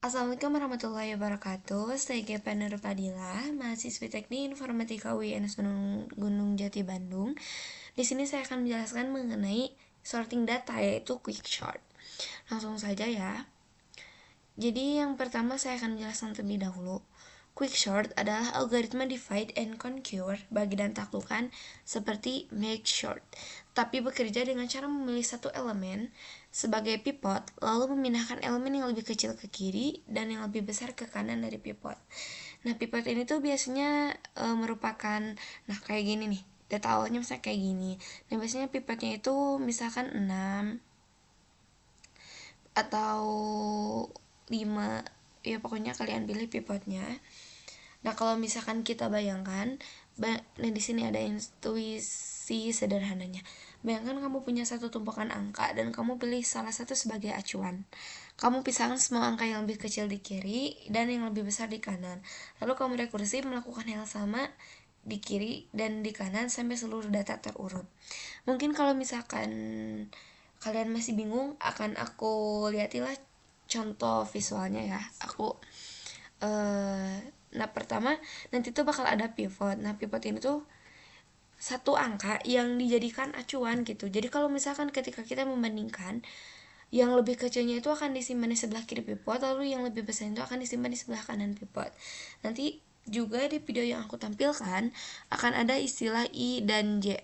Assalamualaikum warahmatullahi wabarakatuh. Saya Gepa Nur Fadilah, mahasiswi Teknik Informatika UIN Gunung Jati Bandung. Di sini saya akan menjelaskan mengenai sorting data, yaitu quick sort. Langsung saja ya. Jadi yang pertama saya akan menjelaskan terlebih dahulu. Quick sort adalah algoritma divide and conquer bagi dan taklukan seperti make sort, tapi bekerja dengan cara memilih satu elemen sebagai pivot, lalu memindahkan elemen yang lebih kecil ke kiri dan yang lebih besar ke kanan dari pivot. Nah, pivot ini tuh biasanya merupakan, nah kayak gini nih, data awalnya misalnya kayak gini. Nah, biasanya pivotnya itu misalkan 6 atau 5, ya pokoknya kalian pilih pivotnya. Nah, kalau misalkan kita bayangkan, nah di sini ada intuisi sederhananya. Bayangkan kamu punya satu tumpukan angka dan kamu pilih salah satu sebagai acuan. Kamu pisahkan semua angka yang lebih kecil di kiri dan yang lebih besar di kanan. Lalu kamu rekursi melakukan hal sama di kiri dan di kanan sampai seluruh data terurut. Mungkin kalau misalkan kalian masih bingung, akan aku liatilah contoh visualnya ya. Nah, pertama nanti tuh bakal ada pivot. Nah, pivot ini tuh satu angka yang dijadikan acuan gitu. Jadi kalau misalkan ketika kita membandingkan, yang lebih kecilnya itu akan disimpan di sebelah kiri pivot, lalu yang lebih besar itu akan disimpan di sebelah kanan pivot. Nanti juga di video yang aku tampilkan akan ada istilah I dan J.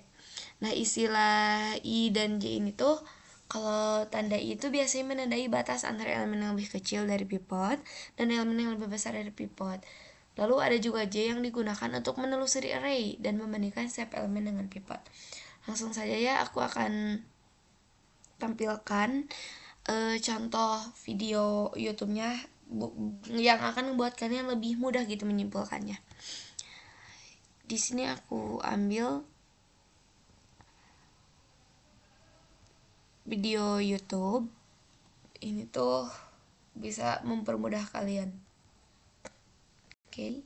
Nah, istilah I dan J ini tuh, kalau tanda I itu biasanya menandai batas antara elemen yang lebih kecil dari pivot dan elemen yang lebih besar dari pivot. Lalu ada juga J yang digunakan untuk menelusuri array dan membandingkan setiap elemen dengan pivot. Langsung saja ya, aku akan tampilkan contoh video YouTube-nya yang akan membuat kalian lebih mudah gitu menyimpulkannya. Di sini aku ambil video YouTube. Ini tuh bisa mempermudah kalian. Oke.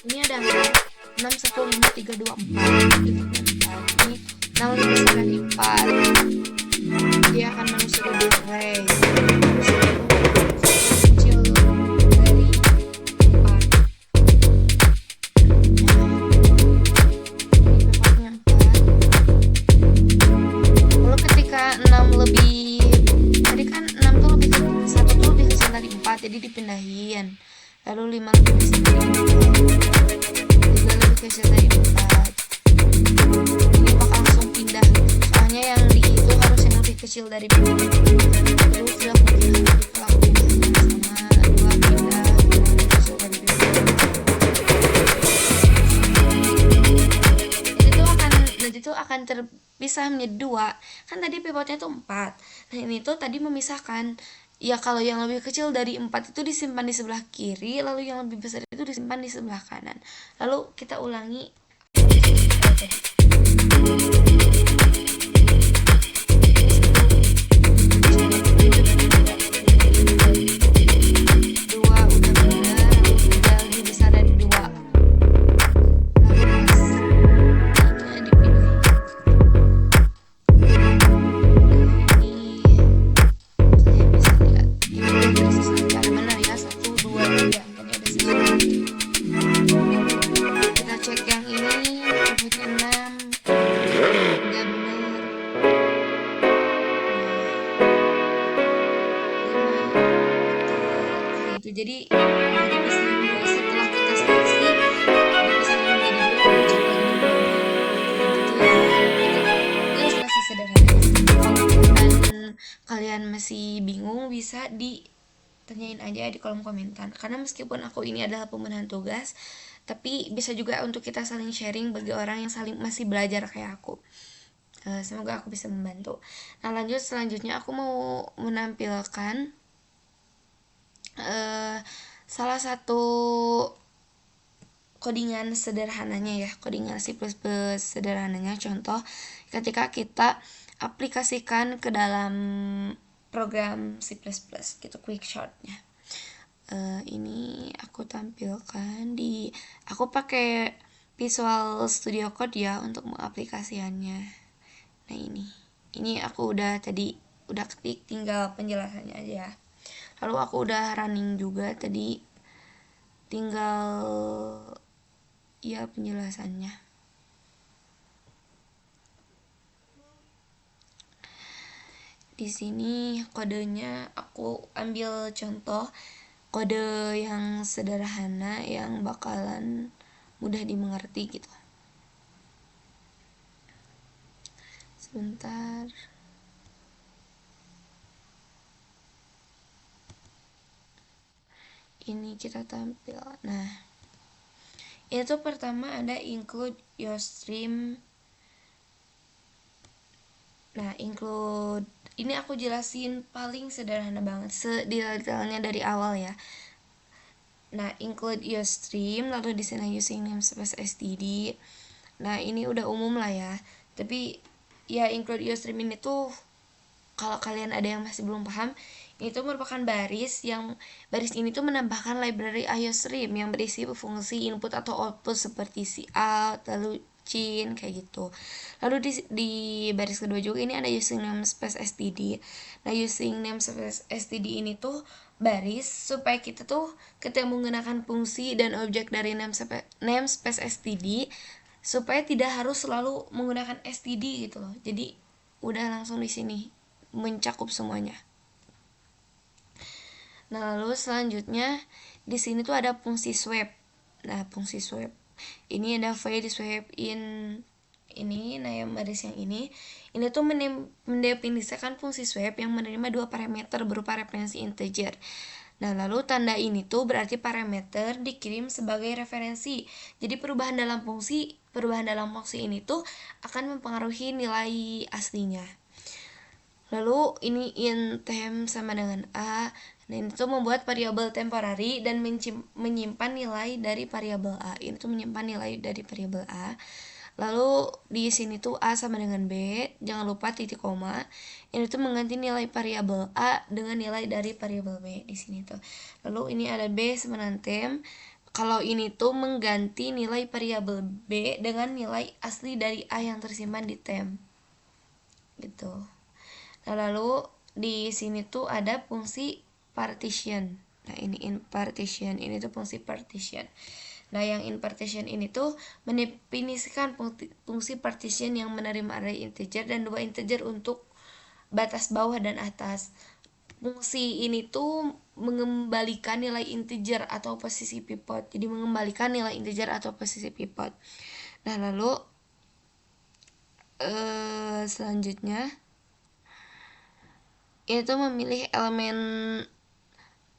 Ini ada 6, 10, 5, 3, 2, 4. Ini 6 lebih besar dari 4. Dia akan menelusuri di array. Kecil dari 4. Lalu ketika 6 lebih, tadi kan 6 tuh lebih, 1 tuh lebih kecil dari 4, jadi dipindahin. Lalu 5 lebih besar dari 4, 3 lebih kecil dari 4. Ini bakal langsung pindah, soalnya yang di itu harus yang lebih kecil dari 4. Terus sudah mungkin dilakuin sama 2 pindah kecil dari 4. Nanti tuh akan terpisah menjadi 2. Kan tadi pivotnya tuh 4. Nah, ini tuh tadi memisahkan. Ya, kalau yang lebih kecil dari 4 itu disimpan di sebelah kiri, lalu yang lebih besar itu disimpan di sebelah kanan. Lalu kita ulangi. Jadi setelah kita seleksi dipisahin menjadi 2, cek lagi itu ilustrasi sederhana. Dan kalian masih bingung, bisa ditanyain aja di kolom komentar, karena meskipun aku ini adalah pembenahan tugas, tapi bisa juga untuk kita saling sharing bagi orang yang masih belajar kayak aku. Semoga aku bisa membantu. Nah, selanjutnya aku mau menampilkan salah satu codingan sederhananya ya, codingan C++ sederhananya. Contoh ketika kita aplikasikan ke dalam program C++ gitu, quick shortnya. Ini aku tampilkan aku pakai Visual Studio Code ya untuk mengaplikasiannya. Nah ini aku udah ketik, tinggal penjelasannya aja ya. Lalu aku udah running juga tadi, tinggal ya penjelasannya. Di sini kodenya aku ambil contoh kode yang sederhana yang bakalan mudah dimengerti gitu. Sebentar. Ini kita tampil. Nah, itu pertama ada include your stream. Nah, include ini aku jelasin paling sederhana banget, sedetailnya dari awal ya. Nah, include your stream, lalu di sini using namespace std. Nah, ini udah umum lah ya. Tapi ya include your stream ini tuh kalau kalian ada yang masih belum paham, itu merupakan baris ini tuh menambahkan library IOStream yang berisi fungsi input atau output seperti cout, lalu cin kayak gitu. Lalu di baris kedua juga ini ada using namespace std. Nah, using namespace std ini tuh baris supaya kita menggunakan fungsi dan objek dari namespace std supaya tidak harus selalu menggunakan std gitu loh. Jadi udah langsung di sini mencakup semuanya. Nah, lalu selanjutnya di sini tuh ada fungsi swap. Nah, fungsi swap ini ada void swap in ini. Nah, yang baris yang ini tuh mendefinisikan fungsi swap yang menerima dua parameter berupa referensi integer. Nah, lalu tanda ini tuh berarti parameter dikirim sebagai referensi. Jadi perubahan dalam fungsi ini tuh akan mempengaruhi nilai aslinya. Lalu ini in temp sama dengan a. Nah, ini tuh membuat variabel temporary dan menyimpan nilai dari variabel a. Ini tuh menyimpan nilai dari variabel a. Lalu di sini tuh a sama dengan b. Jangan lupa titik koma. Ini tuh mengganti nilai variabel a dengan nilai dari variabel b di sini tuh. Lalu ini ada b sama dengan temp. Kalau ini tuh mengganti nilai variabel b dengan nilai asli dari a yang tersimpan di temp. Gitu. Nah, lalu di sini tuh ada fungsi partition. Nah, ini in partition, ini tuh fungsi partition. Nah, yang in partition ini tuh mendefinisikan fungsi partition yang menerima array integer dan dua integer untuk batas bawah dan atas. Fungsi ini tuh mengembalikan nilai integer atau posisi pivot. Jadi mengembalikan nilai integer atau posisi pivot. Nah, lalu selanjutnya itu memilih elemen.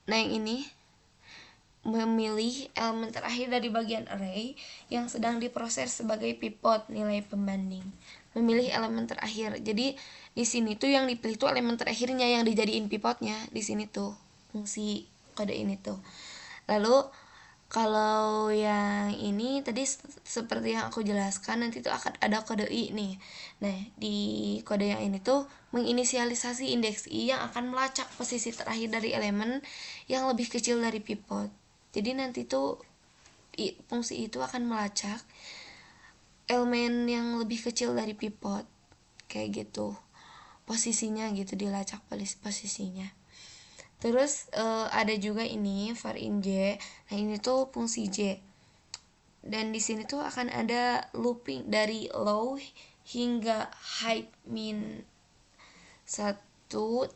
Nah, yang ini memilih elemen terakhir dari bagian array yang sedang diproses sebagai pivot nilai pembanding. Memilih elemen terakhir. Jadi di sini tuh yang dipilih tuh elemen terakhirnya yang dijadiin pivotnya di sini tuh fungsi kode ini tuh. Lalu kalau yang ini tadi seperti yang aku jelaskan, nanti tuh akan ada kode i nih. Nah, di kode yang ini tuh menginisialisasi indeks i yang akan melacak posisi terakhir dari elemen yang lebih kecil dari pivot. Jadi nanti tuh fungsi itu akan melacak elemen yang lebih kecil dari pivot kayak gitu. Posisinya gitu, dilacak posisinya. Terus ada juga ini var in j. Nah, ini tuh fungsi j. Dan di sini tuh akan ada looping dari low hingga height min 1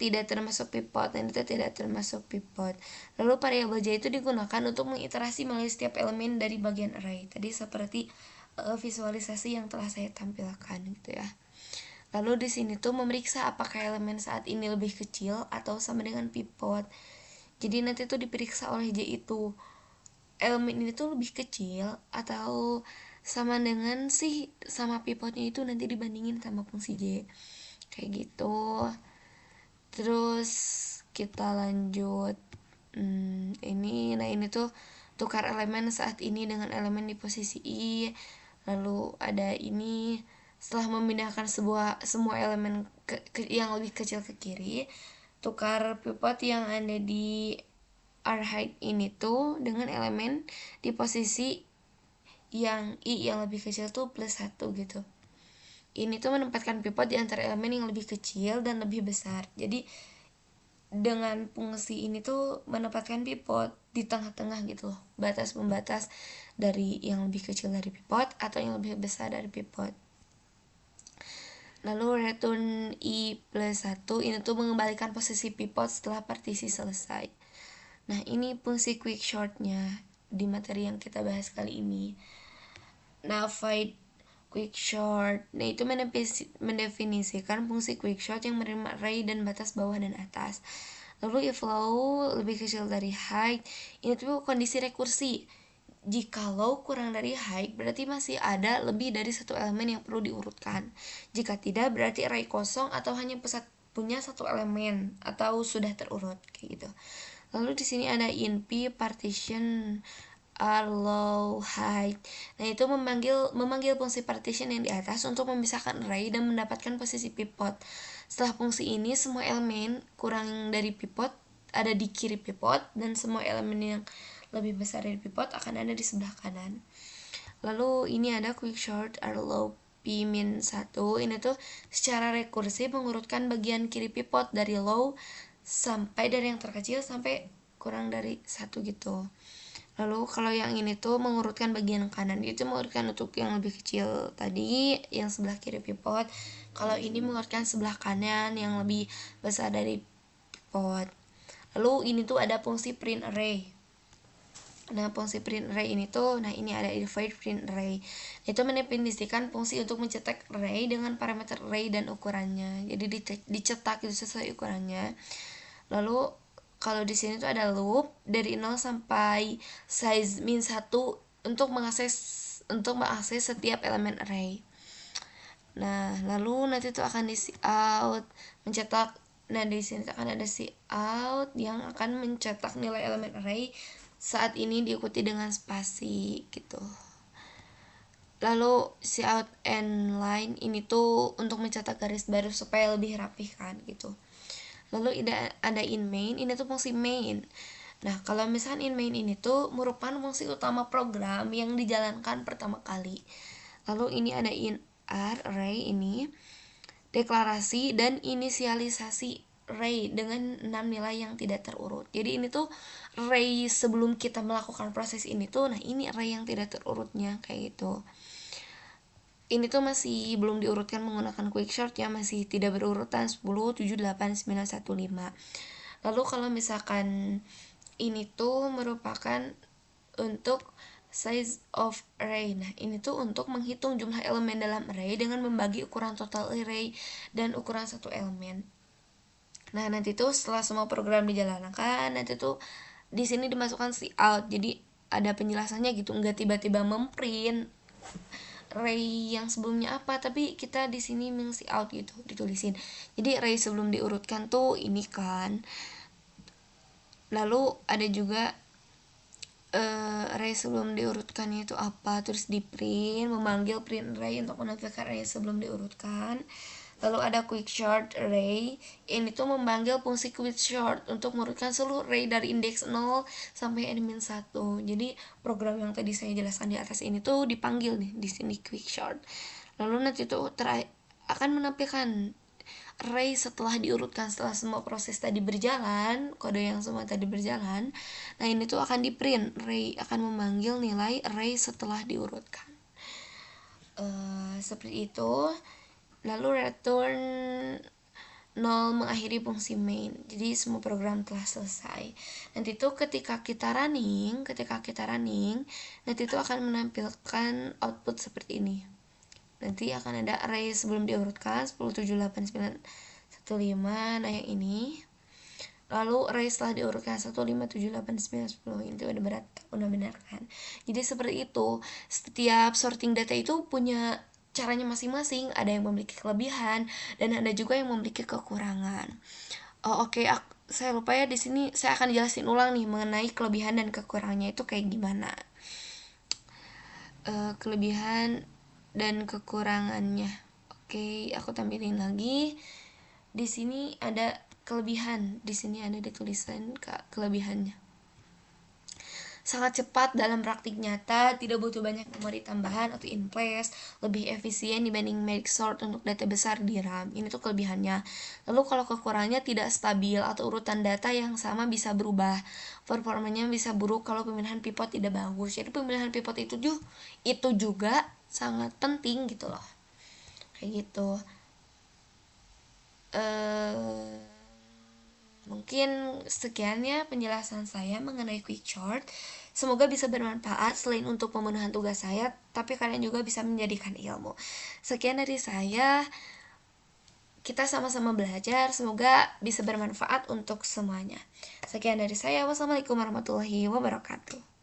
tidak termasuk pivot, dan itu tidak termasuk pivot. Lalu variabel j itu digunakan untuk mengiterasi melalui setiap elemen dari bagian array. Tadi seperti visualisasi yang telah saya tampilkan gitu ya. Lalu di sini tuh memeriksa apakah elemen saat ini lebih kecil atau sama dengan pivot. Jadi nanti tuh diperiksa oleh j itu elemen ini tuh lebih kecil atau sama dengan sama pivotnya itu, nanti dibandingin sama fungsi j kayak gitu. Terus kita lanjut ini tuh tukar elemen saat ini dengan elemen di posisi i. Lalu ada ini setelah memindahkan semua elemen yang lebih kecil ke kiri, tukar pivot yang ada di r height ini tuh dengan elemen di posisi yang I yang lebih kecil tuh plus 1 gitu. Ini tuh menempatkan pivot di antara elemen yang lebih kecil dan lebih besar. Jadi dengan fungsi ini tuh menempatkan pivot di tengah-tengah gitu loh, batas pembatas dari yang lebih kecil dari pivot atau yang lebih besar dari pivot. Lalu return I plus 1 ini tuh mengembalikan posisi pivot setelah partisi selesai. Nah, ini fungsi quick shortnya di materi yang kita bahas kali ini. Nah, void quick short, nah itu mendefinisikan fungsi quick short yang menerima array dan batas bawah dan atas. Lalu if low lebih kecil dari height, ini tuh kondisi rekursi. Jikalau kurang dari height, berarti masih ada lebih dari satu elemen yang perlu diurutkan. Jika tidak, berarti array kosong atau hanya punya satu elemen atau sudah terurut kayak gitu. Lalu di sini ada in P partition allow height. Nah, itu memanggil fungsi partition yang di atas untuk memisahkan array dan mendapatkan posisi pivot. Setelah fungsi ini, semua elemen kurang dari pivot ada di kiri pivot dan semua elemen yang lebih besar dari pivot akan ada di sebelah kanan. Lalu ini ada quick short allow p-1. Ini tuh secara rekursif mengurutkan bagian kiri pivot dari low sampai dari yang terkecil sampai kurang dari 1 gitu. Lalu kalau yang ini tuh mengurutkan bagian kanan, itu mengurutkan untuk yang lebih kecil tadi yang sebelah kiri pivot. Kalau ini mengurutkan sebelah kanan yang lebih besar dari pivot. Lalu ini tuh ada fungsi print array. Nah, fungsi print array ini tuh, nah ini ada divide print array. Itu mendefinisikan fungsi untuk mencetak array dengan parameter array dan ukurannya. Jadi dicetak itu sesuai ukurannya. Lalu kalau di sini tuh ada loop dari 0 sampai size min 1 untuk mengakses setiap elemen array. Nah, lalu nanti tuh akan di out mencetak. Nah, di sini akan ada out yang akan mencetak nilai elemen array saat ini diikuti dengan spasi gitu. Lalu out end line ini tuh untuk mencetak garis baru supaya lebih rapih kan gitu. Lalu ada in main, ini tuh fungsi main. Nah, kalau misalkan in main ini tuh merupakan fungsi utama program yang dijalankan pertama kali. Lalu ini ada in array ini deklarasi dan inisialisasi array dengan 6 nilai yang tidak terurut. Jadi ini tuh array sebelum kita melakukan proses ini tuh, nah ini array yang tidak terurutnya kayak gitu. Ini tuh masih belum diurutkan menggunakan quick short ya, masih tidak berurutan 10, 7, 8, 9, 1, 5. Lalu kalau misalkan ini tuh merupakan untuk size of array. Nah, ini tuh untuk menghitung jumlah elemen dalam array dengan membagi ukuran total array dan ukuran satu elemen. Nah, nanti tuh setelah semua program dijalankan, nanti tuh di sini dimasukkan out. Jadi ada penjelasannya gitu, nggak tiba-tiba memprint array yang sebelumnya apa, tapi kita di sini out gitu, ditulisin. Jadi array sebelum diurutkan tuh ini kan. Lalu ada juga array sebelum diurutkan itu apa, terus di print, memanggil print array untuk menampilkan array sebelum diurutkan. Lalu ada quick short array, ini tuh memanggil fungsi quick short untuk mengurutkan seluruh array dari indeks 0 sampai n-1. Jadi program yang tadi saya jelaskan di atas ini tuh dipanggil nih di sini quick short. Lalu nanti tuh akan menampilkan array setelah diurutkan, setelah semua proses tadi berjalan, kode yang semua tadi berjalan. Nah, ini tuh akan di print, array akan memanggil nilai array setelah diurutkan. Seperti itu. Lalu return 0 mengakhiri fungsi main. Jadi semua program telah selesai. Nanti tuh ketika kita running, nanti tuh akan menampilkan output seperti ini. Nanti akan ada array sebelum diurutkan 10, 7, 8, 9, 1, 5. Nah, yang ini. Lalu array setelah diurutkan 1, 5, 7, 8, 9, 10. Itu udah benar kan. Jadi seperti itu. Setiap sorting data itu punya caranya masing-masing. Ada yang memiliki kelebihan dan ada juga yang memiliki kekurangan. Oke, saya lupa ya, di sini saya akan jelasin ulang nih mengenai kelebihan dan kekurangannya itu kayak gimana. Kelebihan dan kekurangannya. Oke, aku tampilin lagi. Di sini ada kelebihan, di sini ada ditulisan kelebihannya. sangat cepat dalam praktik nyata, tidak butuh banyak memori tambahan atau in place, lebih efisien dibanding magic sort untuk data besar di RAM. Ini tuh kelebihannya. Lalu kalau kekurangannya, tidak stabil atau urutan data yang sama bisa berubah. Performanya bisa buruk kalau pemilihan pivot tidak bagus. Jadi pemilihan pivot itu juga sangat penting gitu loh. Kayak gitu. Mungkin sekian ya penjelasan saya mengenai quick short. Semoga bisa bermanfaat selain untuk pemenuhan tugas saya, tapi kalian juga bisa menjadikan ilmu. Sekian dari saya, kita sama-sama belajar, semoga bisa bermanfaat untuk semuanya. Sekian dari saya, wassalamualaikum warahmatullahi wabarakatuh.